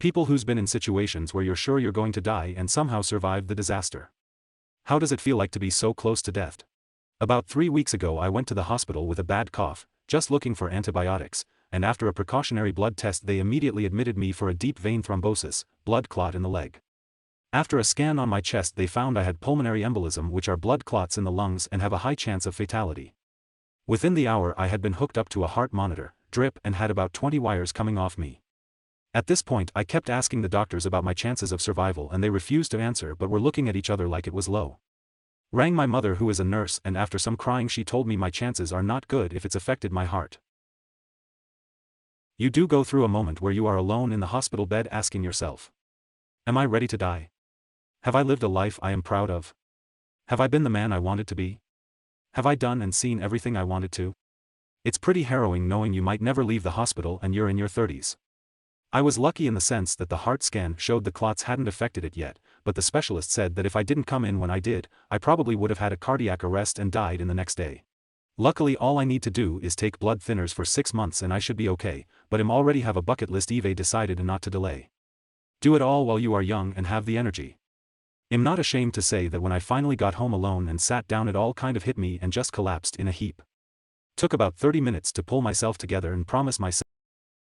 People who's been in situations where you're sure you're going to die and somehow survived the disaster. How does it feel like to be so close to death? About 3 weeks ago I went to the hospital with a bad cough, just looking for antibiotics, and after a precautionary blood test they immediately admitted me for a deep vein thrombosis, blood clot in the leg. After a scan on my chest they found I had pulmonary embolism, which are blood clots in the lungs and have a high chance of fatality. Within the hour I had been hooked up to a heart monitor, drip, and had about 20 wires coming off me. At this point I kept asking the doctors about my chances of survival and they refused to answer but were looking at each other like it was low. Rang my mother, who is a nurse, and after some crying she told me my chances are not good if it's affected my heart. You do go through a moment where you are alone in the hospital bed asking yourself, am I ready to die? Have I lived a life I am proud of? Have I been the man I wanted to be? Have I done and seen everything I wanted to? It's pretty harrowing knowing you might never leave the hospital and you're in your 30s. I was lucky in the sense that the heart scan showed the clots hadn't affected it yet, but the specialist said that if I didn't come in when I did, I probably would have had a cardiac arrest and died in the next day. Luckily all I need to do is take blood thinners for 6 months and I should be okay, but I'm already have a bucket list I've decided and not to delay. Do it all while you are young and have the energy. I'm not ashamed to say that when I finally got home alone and sat down it all kind of hit me and just collapsed in a heap. Took about 30 minutes to pull myself together and promise myself